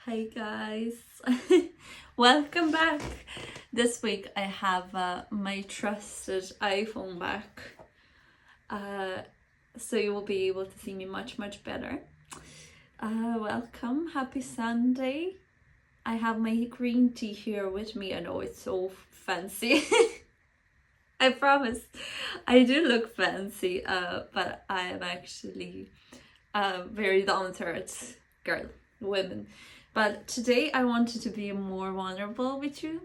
Hi guys, welcome back. This week I have my trusted iPhone back, so you will be able to see me much better. Welcome, happy Sunday. I have my green tea here with me. I know it's so fancy. I promise I do look fancy, but I am actually a very down to earth girl, woman. But today I wanted to be more vulnerable with you.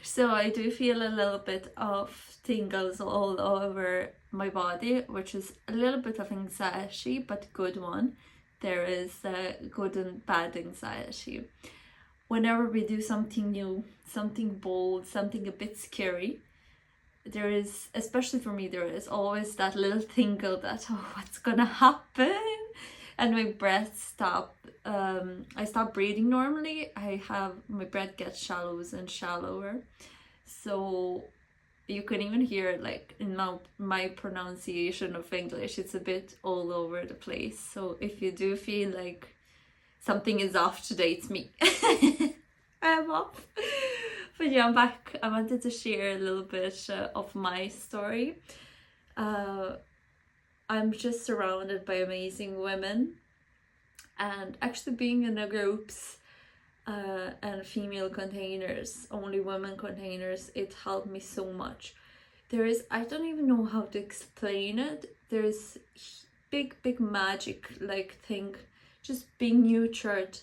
So I do feel a little bit of tingles all over my body, which is a little bit of anxiety, but good one. There is good and bad anxiety. Whenever we do something new, something bold, something a bit scary, there is, especially for me, there is always that little tingle that, oh, what's gonna happen? And my breath stop. I stop breathing normally. My breath gets shallower and shallower. So you can even hear like in my pronunciation of English, it's a bit all over the place. So if you do feel like something is off today, it's me. I'm off. But yeah, I'm back. I wanted to share a little bit of my story. I'm just surrounded by amazing women, and actually being in the groups and female containers, only women containers, it helped me so much. I don't even know how to explain it. There's big magic like thing, just being nurtured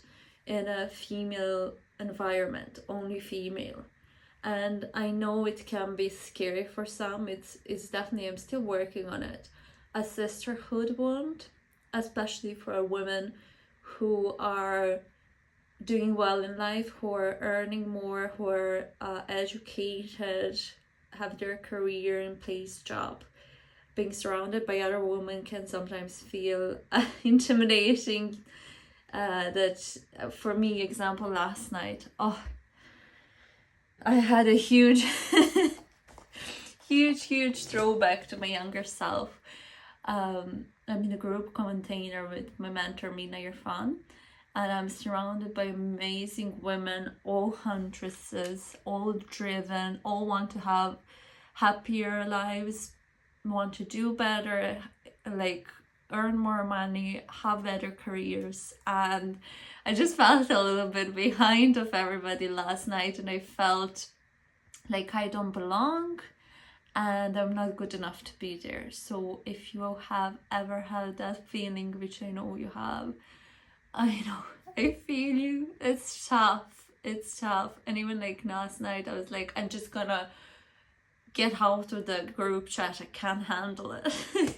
in a female environment, only female. And I know it can be scary for some. It's definitely, I'm still working on it. A sisterhood wound, especially for women who are doing well in life, who are earning more, who are educated, have their career in place, job. Being surrounded by other women can sometimes feel intimidating. That for me, example, last night, I had a huge huge throwback to my younger self. I'm in a group container with my mentor Mina Irfan, and I'm surrounded by amazing women, all huntresses, all driven, all want to have happier lives, want to do better, like earn more money, have better careers. And I just felt a little bit behind of everybody last night, and I felt like I don't belong and I'm not good enough to be there. So if you have ever had that feeling, which I know you have, I know, I feel you. It's tough. And even like last night, I was like, I'm just gonna get out of the group chat. I can't handle it.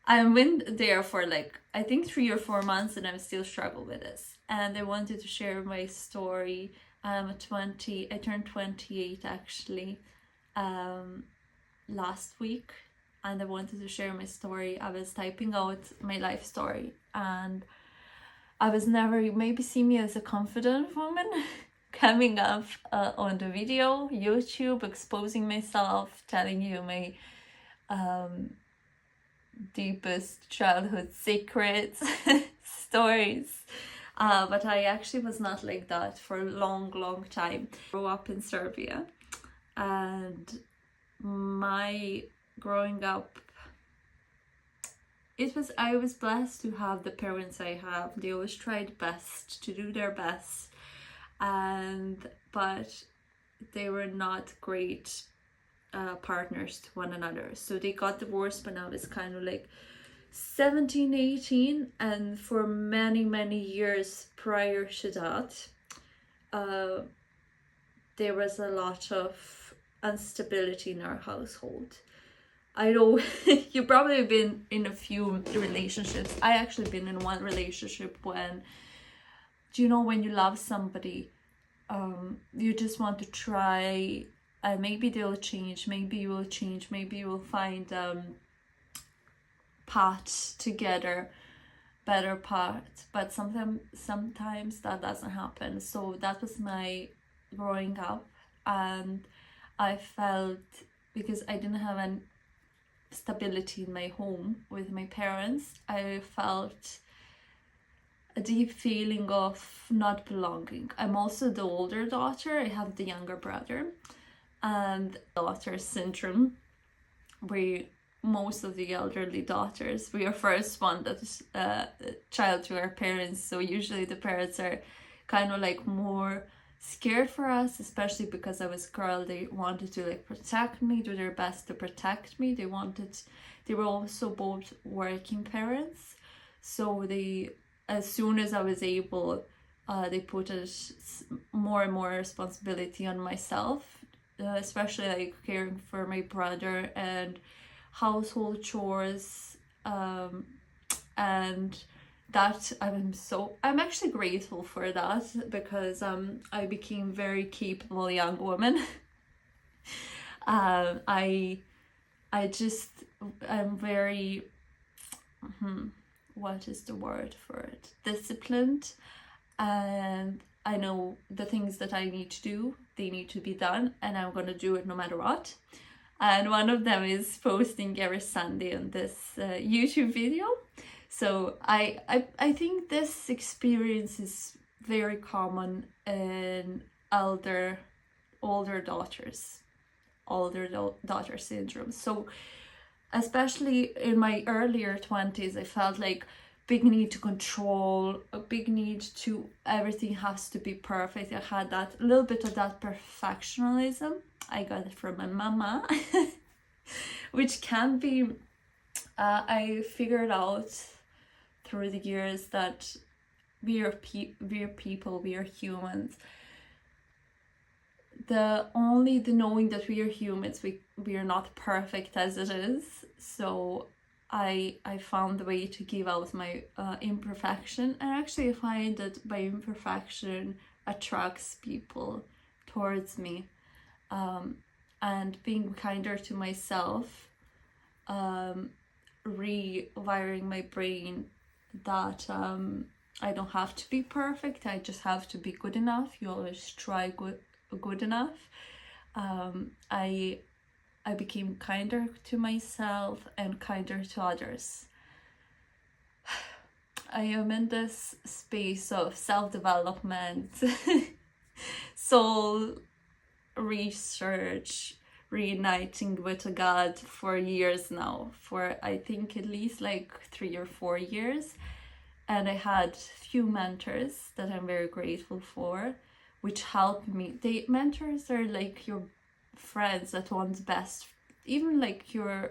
I've been there for like, I think 3 or 4 months, and I'm still struggling with this. And I wanted to share my story. I turned 28 actually last week, and I wanted to share my story. I was typing out my life story, and I was never, you maybe see me as a confident woman coming up on the video, YouTube, exposing myself, telling you my deepest childhood secrets, stories. But I actually was not like that for a long time. I grew up in Serbia, and my growing up, I was blessed to have the parents I have. They always tried best to do their best, but they were not great partners to one another. So they got divorced when I was kind of like 17, 18, and for many years prior to that, there was a lot of instability in our household. I know you've probably been in a few relationships. I actually been in one relationship when, do you know, when you love somebody, you just want to try, and maybe they'll change, maybe you will change, maybe you will find path together, better path, but sometimes that doesn't happen. So that was my growing up, and I felt, because I didn't have any stability in my home with my parents, I felt a deep feeling of not belonging. I'm also the older daughter, I have the younger brother, and daughter syndrome, where most of the elderly daughters, we are first one that's child to our parents, so usually the parents are kind of like more scared for us, especially because I was a girl. They wanted to like protect me, do their best to protect me. They were also both working parents, so they, as soon as I was able, they put more and more responsibility on myself, especially like caring for my brother and household chores, and that I'm actually grateful for that, because I became very capable young woman. I just, I'm very what is the word for it, disciplined, and I know the things that I need to do, they need to be done, and I'm gonna do it no matter what. And one of them is posting every Sunday on this YouTube video. So I think this experience is very common in older daughter syndrome. So especially in my earlier 20s, I felt like big need to control, a big need to, everything has to be perfect. I had that, a little bit of that perfectionism. I got it from my mama, which can be, I figured out through the years that we are people, we are humans. The knowing that we are humans, we are not perfect as it is. So I found a way to give out my imperfection, and actually I find that my imperfection attracts people towards me, and being kinder to myself, rewiring my brain that I don't have to be perfect, I just have to be good enough. You always try good enough. I became kinder to myself and kinder to others. I am in this space of self-development, soul research, reuniting with a God for years now, for I think at least like 3 or 4 years. And I had few mentors that I'm very grateful for, which helped me. Mentors are like your friends that want the best, even like your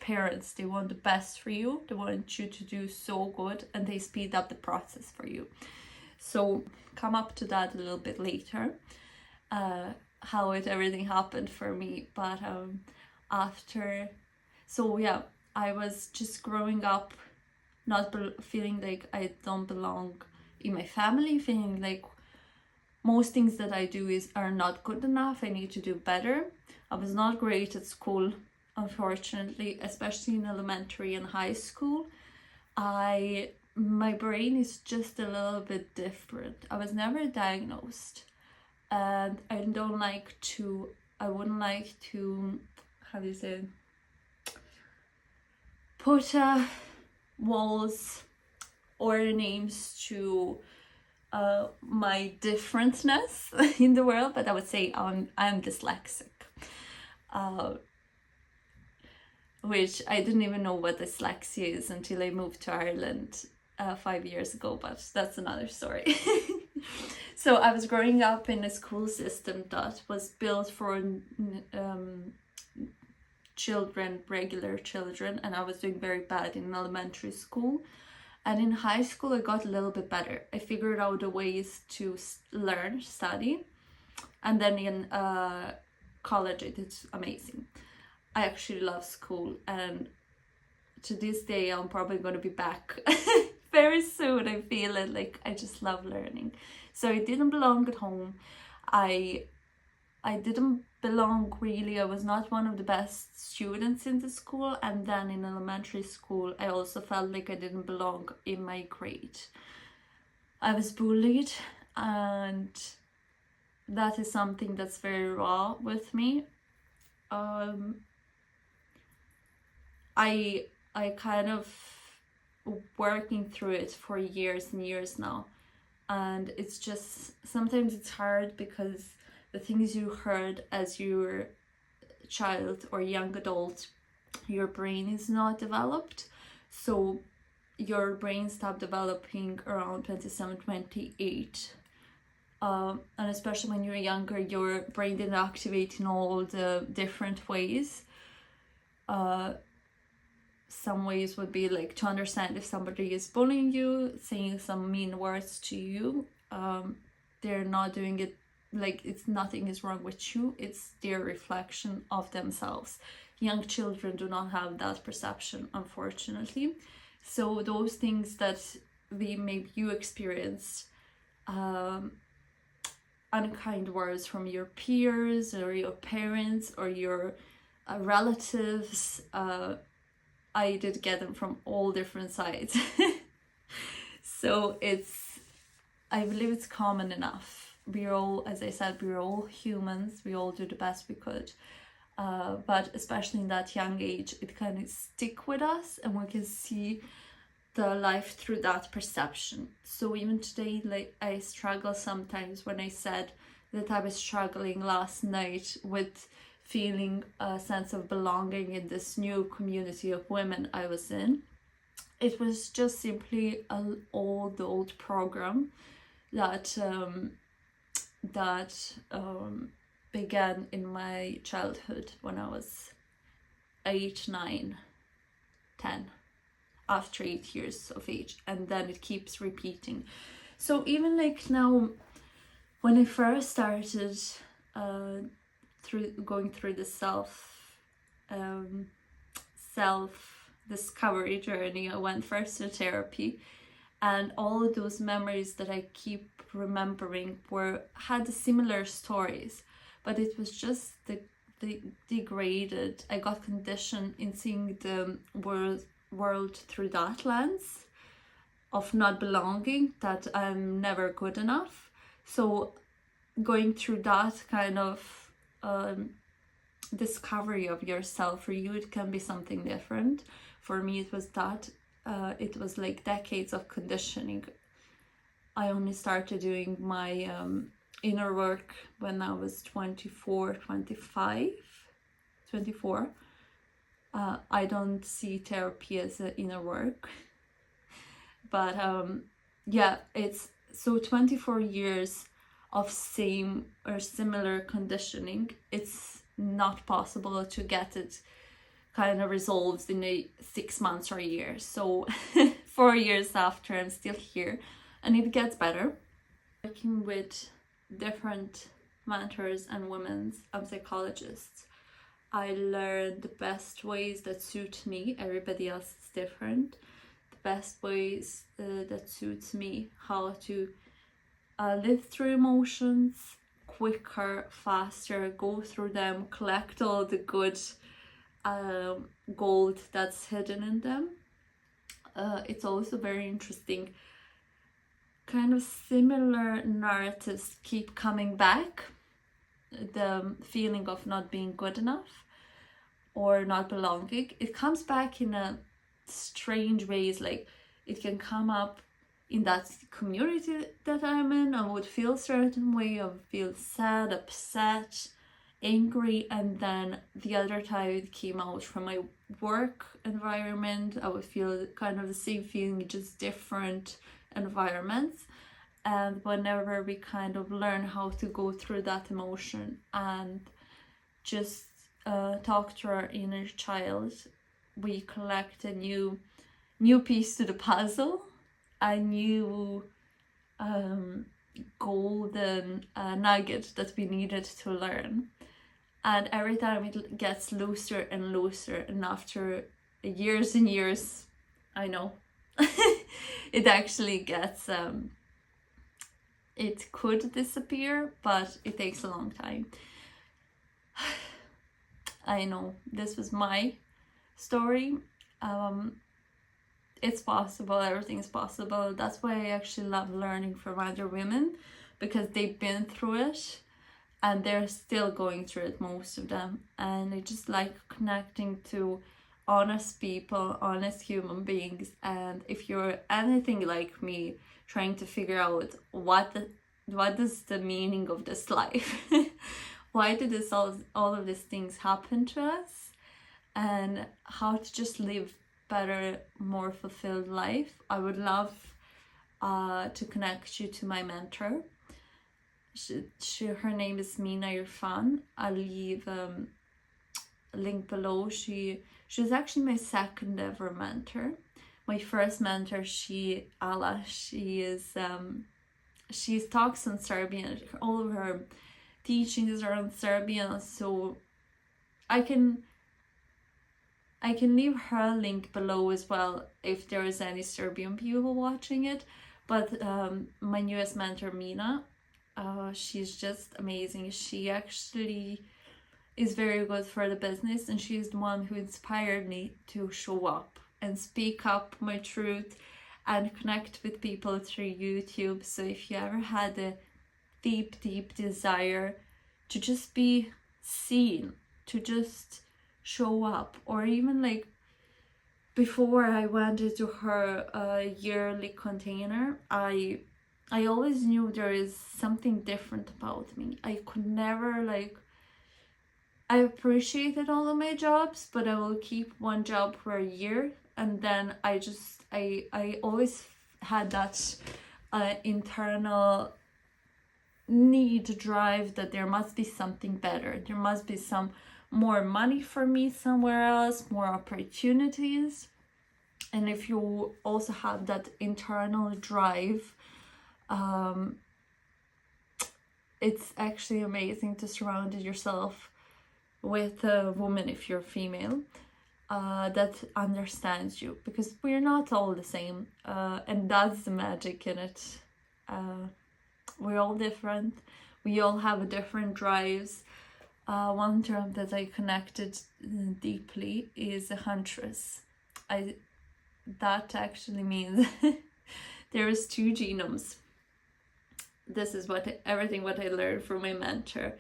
parents, they want the best for you, they want you to do so good, and they speed up the process for you. So come up to that a little bit later, how everything happened for me. But after, so yeah, I was just growing up not feeling like I don't belong in my family, feeling like most things that I do are not good enough, I need to do better. I was not great at school, unfortunately, especially in elementary and high school. My brain is just a little bit different. I was never diagnosed, and I wouldn't like to, how do you say it? Put walls or names to my differentness in the world, but I would say I'm dyslexic, which I didn't even know what dyslexia is until I moved to Ireland 5 years ago, but that's another story. So I was growing up in a school system that was built for children, regular children, and I was doing very bad in elementary school. And in high school, I got a little bit better. I figured out the ways to study. And then in college, it's amazing. I actually love school. And to this day, I'm probably going to be back very soon. I feel it, like I just love learning. So I didn't belong at home. I didn't belong really. I was not one of the best students in the school, and then in elementary school I also felt like I didn't belong in my grade. I was bullied, and that is something that's very raw with me. I kind of working through it for years and years now, and it's just sometimes it's hard because the things you heard as your child or young adult, your brain is not developed. So your brain stopped developing around 27, 28. And especially when you're younger, your brain didn't activate in all the different ways. Some ways would be like to understand if somebody is bullying you, saying some mean words to you. They're not doing it like it's nothing is wrong with you, it's their reflection of themselves. Young children do not have that perception, unfortunately. So those things that maybe you experienced, unkind words from your peers or your parents or your relatives, I did get them from all different sides. So I believe it's common enough. We're all, as I said, we're all humans. We all do the best we could. But especially in that young age, it kind of stick with us and we can see the life through that perception. So even today, like I struggle sometimes when I said that I was struggling last night with feeling a sense of belonging in this new community of women I was in. It was just simply an old program that began in my childhood when I was 8, 9, 10, after 8 years of age, and then it keeps repeating. So even like now, when I first started going through the self discovery journey, I went first to therapy, and all of those memories that I keep remembering had similar stories, but it was just the degraded. I got conditioned in seeing the world through that lens of not belonging, that I'm never good enough. So going through that kind of discovery of yourself, for you it can be something different. For me it was that it was like decades of conditioning. I only started doing my inner work when I was 24. I don't see therapy as an inner work, but yeah, it's so 24 years of same or similar conditioning. It's not possible to get it kind of resolved in 6 months or a year. So 4 years after, I'm still here, and it gets better. Working with different mentors and women's psychologists, I learned the best ways that suit me. Everybody else is different. The best ways that suits me, how to live through emotions quicker, faster, go through them, collect all the good gold that's hidden in them. It's also very interesting. Kind of similar narratives keep coming back. The feeling of not being good enough or not belonging, it comes back in a strange ways. Like it can come up in that community that I'm in. I would feel a certain way, I would feel sad, upset, angry, and then the other time it came out from my work environment, I would feel kind of the same feeling, just different environments. And whenever we kind of learn how to go through that emotion and just talk to our inner child, we collect a new piece to the puzzle, a new golden nugget that we needed to learn. And every time it gets looser and looser, and after years and years, I know, it actually gets, it could disappear, but it takes a long time. I know, this was my story. It's possible, everything is possible. That's why I actually love learning from other women, because they've been through it and they're still going through it, most of them. And I just like connecting to honest people, honest human beings. And if you're anything like me, trying to figure out what is the meaning of this life, why did all of these things happen to us, and how to just live better, more fulfilled life, I would love to connect you to my mentor. Her name is Mina Irfan. I'll leave a link below. She's actually my second ever mentor. My first mentor, she talks in Serbian. All of her teachings are in Serbian, so I can leave her link below as well if there is any Serbian people watching it. But my newest mentor, Mina, she's just amazing. She actually is very good for the business, and she's the one who inspired me to show up and speak up my truth and connect with people through YouTube. So if you ever had a deep desire to just be seen, to just show up, or even like before I went into her yearly container, I always knew there is something different about me. I could never I appreciated all of my jobs, but I will keep one job for a year, and then I always had that internal need, drive, that there must be something better. There must be some more money for me somewhere else, more opportunities. And if you also have that internal drive, it's actually amazing to surround yourself with a woman, if you're female, that understands you, because we're not all the same, and that's the magic in it. We're all different. We all have different drives. One term that I connected deeply is a huntress. That actually means there is two genomes. This is everything what I learned from my mentor.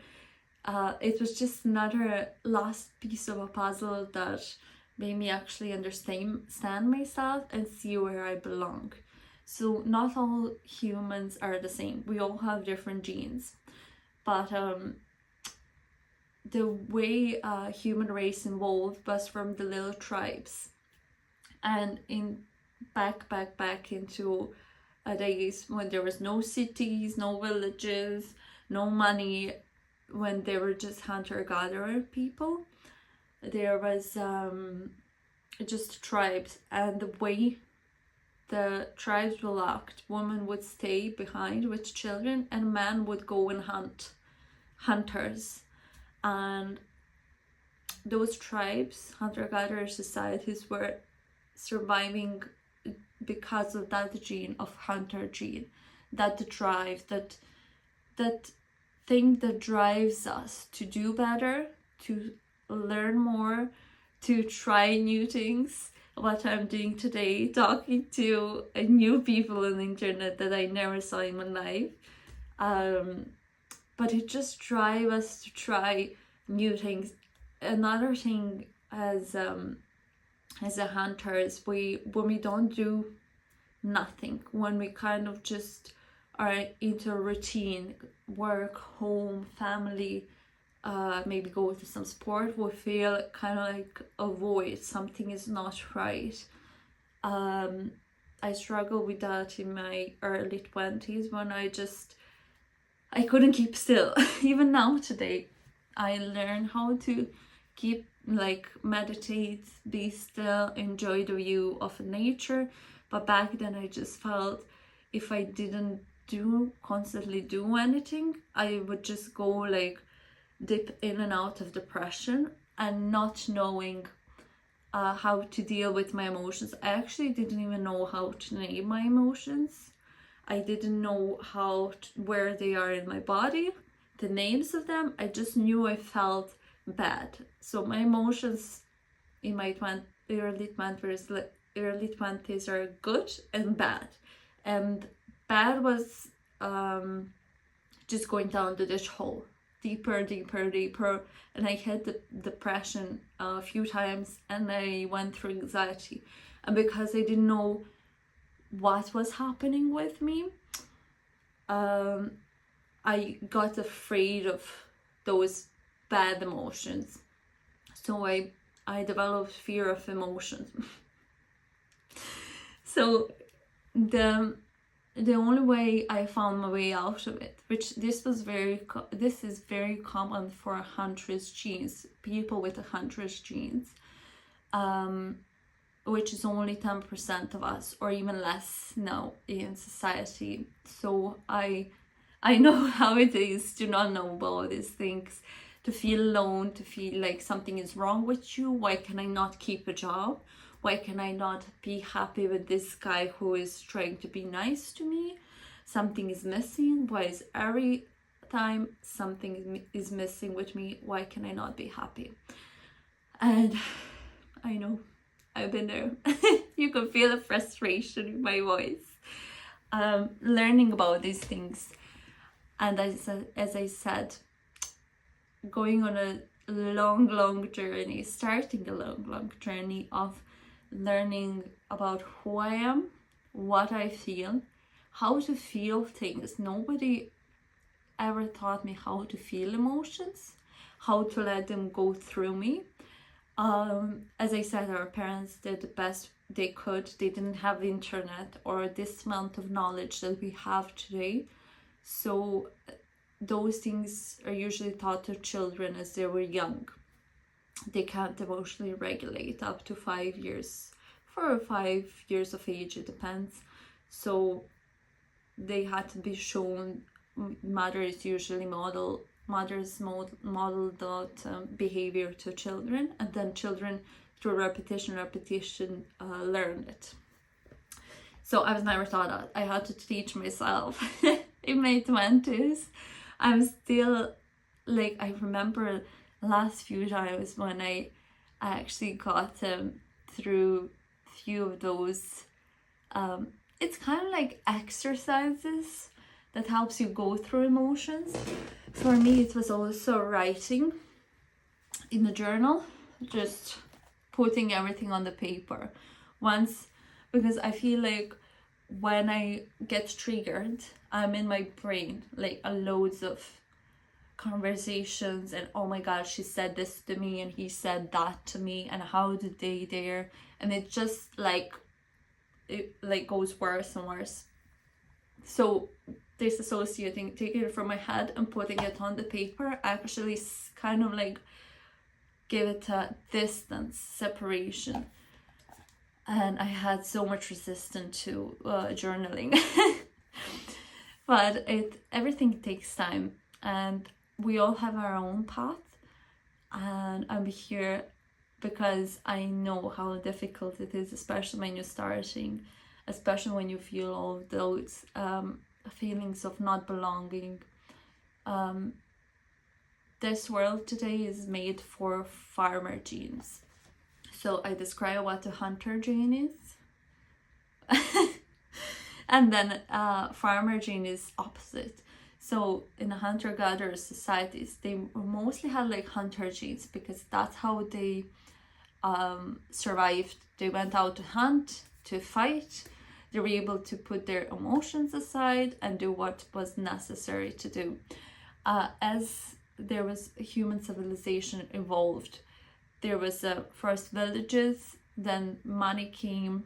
It was just another last piece of a puzzle that made me actually understand myself and see where I belong. So not all humans are the same. We all have different genes, but the way human race evolved was from the little tribes, and back into days when there was no cities, no villages, no money, when they were just hunter-gatherer people. There was just tribes, and the way the tribes will act, women would stay behind with children, and men would go and hunters. And those tribes, hunter-gatherer societies, were surviving because of that gene, of hunter gene, that drive, that thing that drives us to do better, to learn more, to try new things. What I'm doing today, talking to new people on the internet that I never saw in my life. But it just drives us to try new things. Another thing as a hunter is when we don't do nothing, when we kind of just are into a routine, work, home, family, maybe go to some sport, we feel kind of like a void, something is not right. I struggled with that in my early 20s when I couldn't keep still. Even now today, I learn how to keep, meditate, be still, enjoy the view of nature. But back then I just felt if I didn't constantly do anything, I would just go dip in and out of depression, and not knowing how to deal with my emotions. I actually didn't even know how to name my emotions. I didn't know where they are in my body, the names of them. I just knew I felt bad. So my emotions in my early 20s are good and bad. And bad was just going down the ditch hole, deeper, and I hit the depression a few times, and I went through anxiety. And because I didn't know what was happening with me, I got afraid of those bad emotions. So I developed fear of emotions. So the only way I found my way out of it, which this is very common for huntress genes, people with a huntress genes, which is only 10% of us, or even less now in society. So I know how it is to not know about these things, to feel alone, to feel like something is wrong with you. Why can I not keep a job? Why can I not be happy with this guy who is trying to be nice to me? Something is missing. Why is every time something is missing with me? Why can I not be happy? And I know, I've been there. You can feel the frustration in my voice. Learning about these things. And as I said, going on a long journey, starting a long journey of learning about who I am, what I feel, how to feel things. Nobody ever taught me how to feel emotions, how to let them go through me. As I said, our parents did the best they could. They didn't have internet or this amount of knowledge that we have today. So those things are usually taught to children as they were young. They can't emotionally regulate up to 5 years, 4 or 5 years of age, it depends. So they had to be shown. Mothers model that behavior to children, and then children through repetition learn it. So I was never taught that. I had to teach myself in my 20s. I'm still like, I remember last few times when I actually got through few of those. It's kind of like exercises that helps you go through emotions. For me, it was also writing in a journal, just putting everything on the paper once, because I feel like when I get triggered, I'm in my brain, like loads of conversations, and oh my god, she said this to me and he said that to me, and how did they dare, and it just it goes worse and worse. So disassociating, taking it from my head and putting it on the paper, actually kind of like give it a distance, separation. And I had so much resistance to journaling. But everything takes time, and we all have our own path. And I'm here because I know how difficult it is, especially when you're starting, especially when you feel all of those feelings of not belonging. This world today is made for farmer genes. So I describe what a hunter gene is. And then farmer gene is opposite. So in the hunter-gatherer societies, they mostly had like hunter genes because that's how they survived. They went out to hunt, to fight. They were able to put their emotions aside and do what was necessary to do. As there was human civilization evolved, there was first villages, then money came,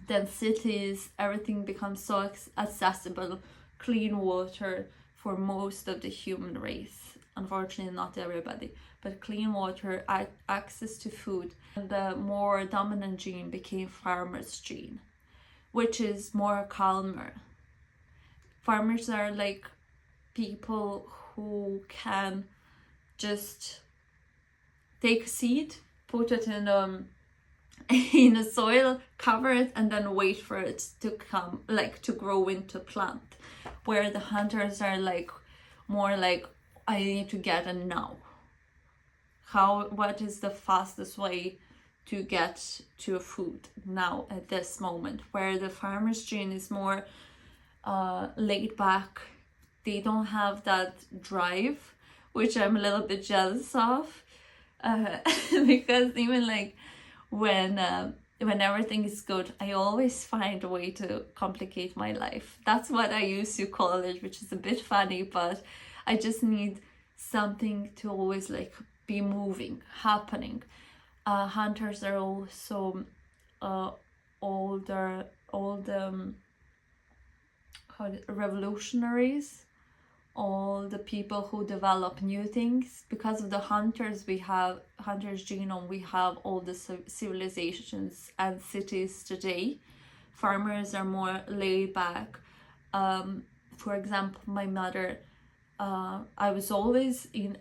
then cities. Everything becomes so accessible, clean water for most of the human race. Unfortunately, not everybody, but clean water, access to food. And the more dominant gene became farmer's gene, which is more calmer. Farmers are like people who can just take a seed, put it in a soil, cover it, and then wait for it to come, like to grow into plant. Where the hunters are like more like, I need to get it now. What is the fastest way to get to food now at this moment? Where the farmer's gene is more laid back. They don't have that drive, which I'm a little bit jealous of, because even like when everything is good, I always find a way to complicate my life. That's what I used to call it, which is a bit funny, but I just need something to always like be moving, happening. Hunters are also all the revolutionaries, all the people who develop new things. Because of the hunters, we have hunters genome, we have all the civilizations and cities today. Farmers are more laid back. For example, my mother, I was always in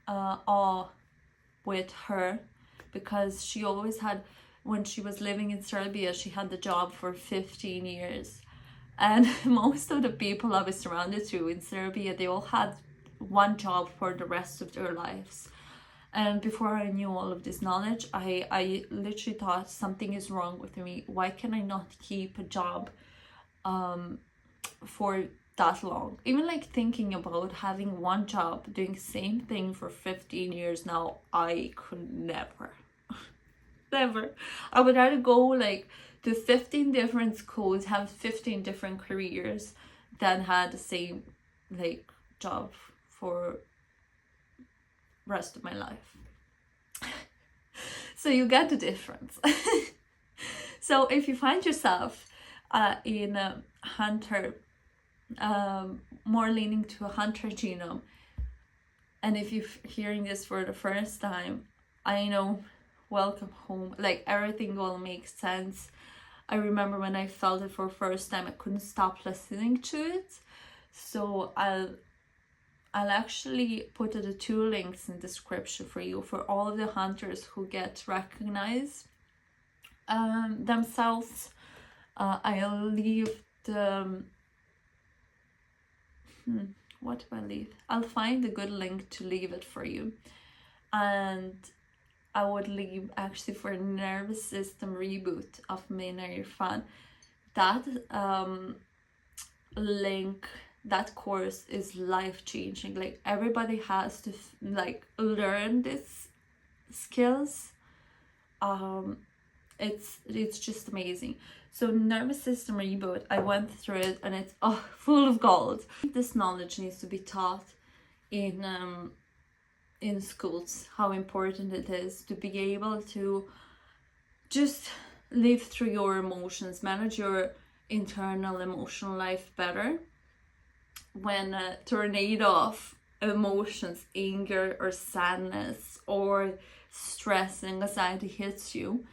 awe with her, because she always had, when she was living in Serbia, she had the job for 15 years. And most of the people I was surrounded to in Serbia, they all had one job for the rest of their lives. And before I knew all of this knowledge, I literally thought something is wrong with me. Why can I not keep a job for that long? Even like thinking about having one job, doing the same thing for 15 years now, I could never. Never. I would rather go like to 15 different schools, have 15 different careers, than had the same like job for rest of my life. So you get the difference. So if you find yourself in a hunter, more leaning to a hunter genome, and if you're hearing this for the first time, I know, welcome home. Like, everything will make sense. I remember when I felt it for the first time, I couldn't stop listening to it. So I'll actually put the 2 links in the description for you, for all of the hunters who get recognized themselves. I'll leave the what do I leave? I'll find a good link to leave it for you. And I would leave actually for a nervous system reboot of Mina Irfan. That link, that course is life-changing. Like, everybody has to like learn these skills. It's just amazing. So nervous system reboot, I went through it, and it's full of gold. This knowledge needs to be taught in schools, how important it is to be able to just live through your emotions, manage your internal emotional life better. When a tornado of emotions, anger or sadness or stress and anxiety hits you,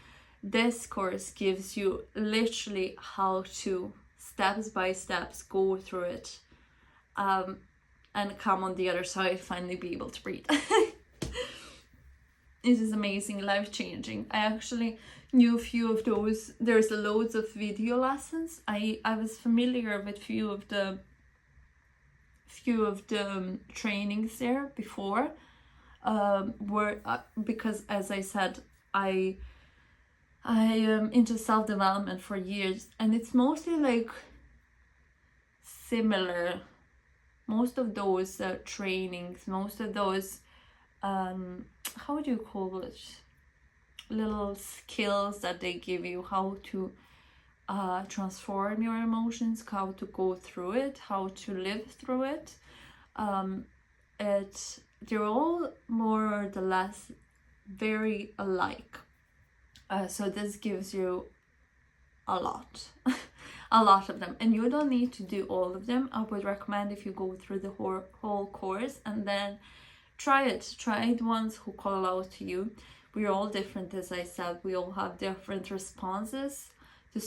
this course gives you literally how to steps by steps go through it, and come on the other side, finally be able to breathe. It is amazing, life-changing. I actually knew a few of those. There's loads of video lessons. I was familiar with few of the trainings there before, because, as I said, I am into self-development for years, and it's mostly like similar. Most of those trainings, most of those how do you call it, little skills that they give you, how to transform your emotions, how to go through it, how to live through it. They're all more or less very alike. So this gives you a lot. A lot of them, and you don't need to do all of them. I would recommend if you go through the whole course and then try it once, who call out to you. We're all different, as I said. We all have different responses to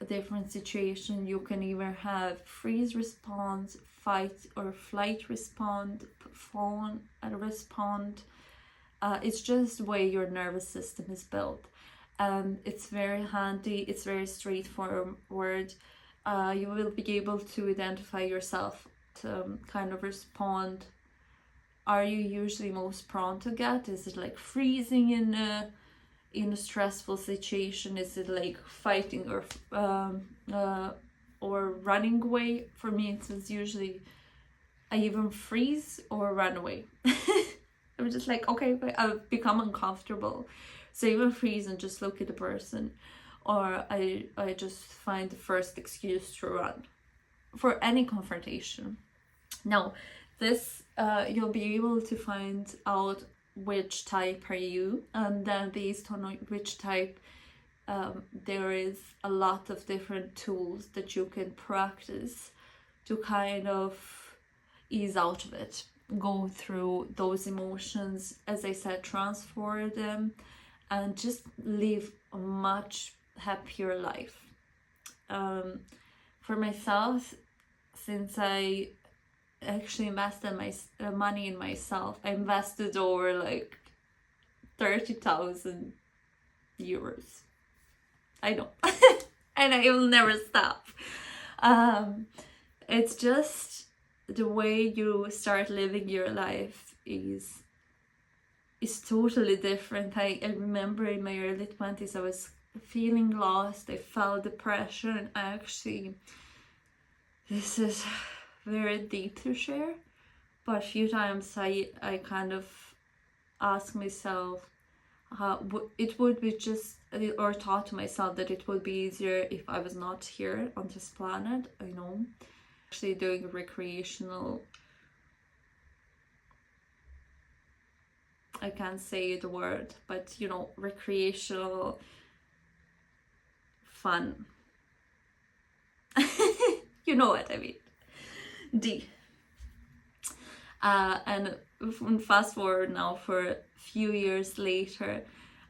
a different situation. You can either have freeze response, fight or flight respond, fawn respond. It's just the way your nervous system is built. It's very handy, it's very straightforward. You will be able to identify yourself to kind of respond. Are you usually most prone to get? Is it like freezing in a stressful situation? Is it like fighting or running away? For me, it was usually I even freeze or run away. I'm just like, okay, I've become uncomfortable. So I even freeze and just look at the person, or I just find the first excuse to run for any confrontation. Now, this you'll be able to find out which type are you, and then based on which type, there is a lot of different tools that you can practice to kind of ease out of it, go through those emotions, as I said, transfer them, and just live a much happier life. For myself, since I actually invested my money in myself, I invested over like 30,000 euros. I know. And I will never stop. It's just the way you start living your life is totally different. I remember in my early 20s I was feeling lost, I felt depression. Actually, this is very deep to share, but a few times I kind of ask myself how it would be just, or thought to myself that it would be easier if I was not here on this planet. You know, actually doing recreational, I can't say the word, but you know, recreational fun. You know what I mean. And fast forward now, for a few years later,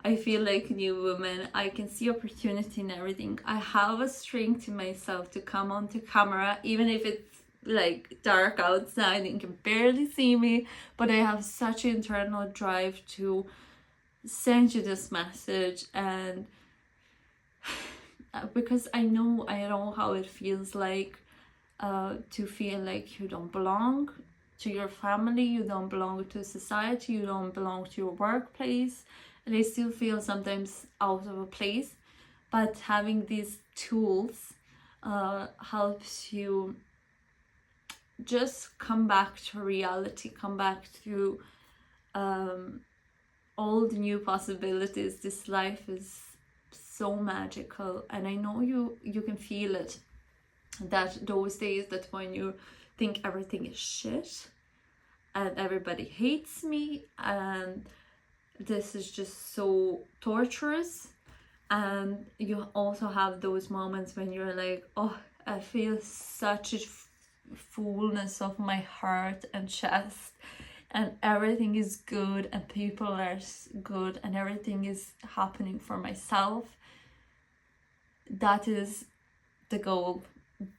I feel like a new woman. I can see opportunity in everything. I have a strength in myself to come onto camera, even if it's like dark outside and you can barely see me, but I have such an internal drive to send you this message. And because I know how it feels like to feel like you don't belong to your family, you don't belong to society, you don't belong to your workplace, and I still feel sometimes out of a place. But having these tools helps you just come back to reality, come back to all the new possibilities. This life is so magical, and I know you can feel it, that those days that when you think everything is shit and everybody hates me and this is just so torturous, and you also have those moments when you're like, oh, I feel such a fullness of my heart and chest, and everything is good and people are good and everything is happening for myself. That is the goal,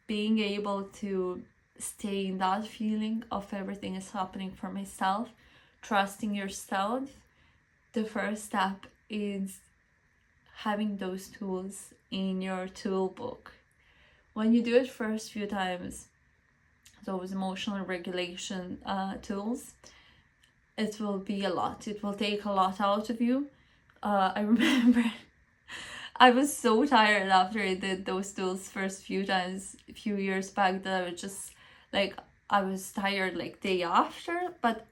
being able to stay in that feeling of everything is happening for myself, trusting yourself. The first step is having those tools in your toolbook. When you do it first few times, those emotional regulation tools, it will be a lot. It will take a lot out of you. I remember I was so tired after I did those tools first few times a few years back, that I was just like, I was tired like day after, but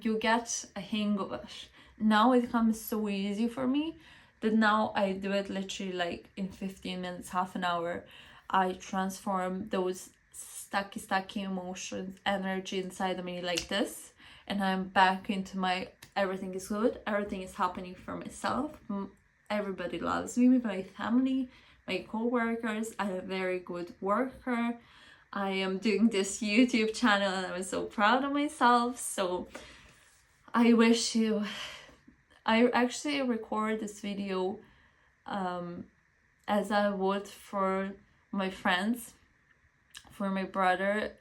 you get a hang of it. Now it comes so easy for me that now I do it literally like in 15 minutes, half an hour. I transform those stucky emotions, energy inside of me like this, and I'm back into my everything is good, everything is happening for myself. Everybody loves me, my family, my co-workers. I'm a very good worker. I am doing this YouTube channel and I'm so proud of myself. So I wish you, I actually record this video as I would for my friends, for my brother.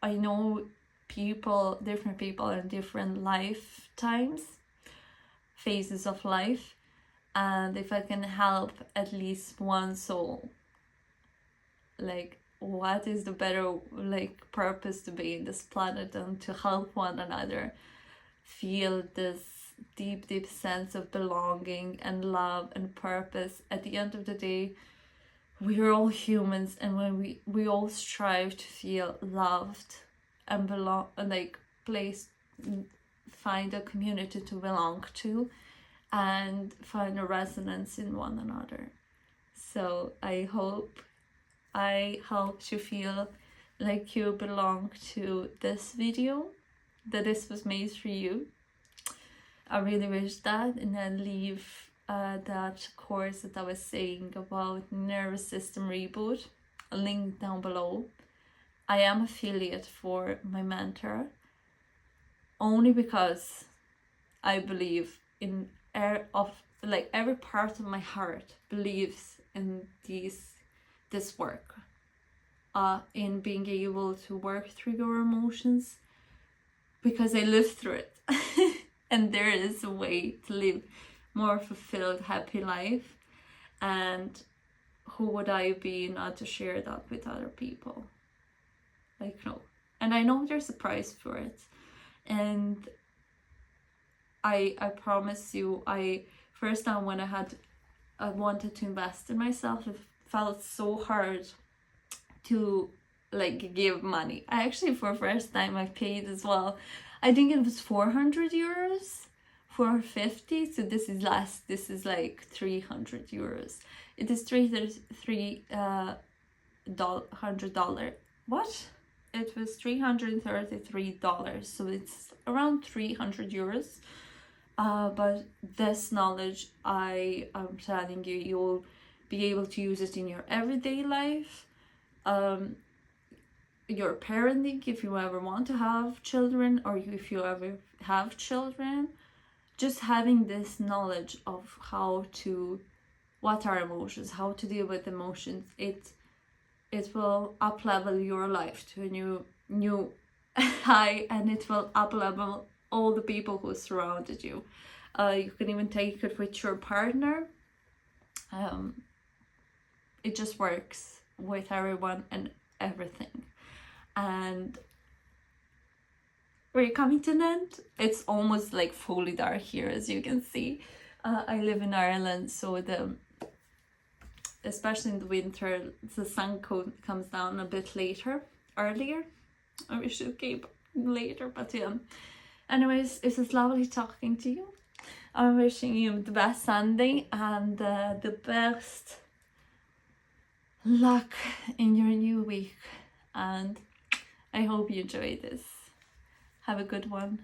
I know different people in different lifetimes, phases of life. And if I can help at least one soul, like, what is the better like purpose to be in this planet than to help one another feel this deep sense of belonging and love and purpose. At the end of the day, we are all humans, and when we all strive to feel loved and belong, like place, find a community to belong to, and find a resonance in one another. So I hope I helped you feel like you belong to this video, that this was made for you. I really wish that, and then leave that course that I was saying about nervous system reboot, a link down below. I am affiliate for my mentor only because I believe in every part of my heart believes in this work, in being able to work through your emotions, because I lived through it. And there is a way to live more fulfilled, happy life. And who would I be not to share that with other people? Like, no. And I know there's a price for it. And I promise you, first time when I wanted to invest in myself, it felt so hard to like give money. I actually, for the first time, I paid as well. I think it was 400 euros, 450. So this is less. This is like 300 euros. It is $300. What? It was $333. So it's around 300 euros. But this knowledge, I am telling you, you'll be able to use it in your everyday life. Your parenting, if you ever want to have children, or if you ever have children, just having this knowledge of what are emotions, how to deal with emotions, it will up level your life to a new high, and it will up level all the people who surrounded you. You can even take it with your partner. It just works with everyone and everything. And we're coming to an end. It's almost like fully dark here, as you can see. I live in Ireland, so especially in the winter, the sun comes down a bit earlier. I wish it came later, but yeah. Anyways, it was lovely talking to you. I'm wishing you the best Sunday and the best luck in your new week. And I hope you enjoy this. Have a good one.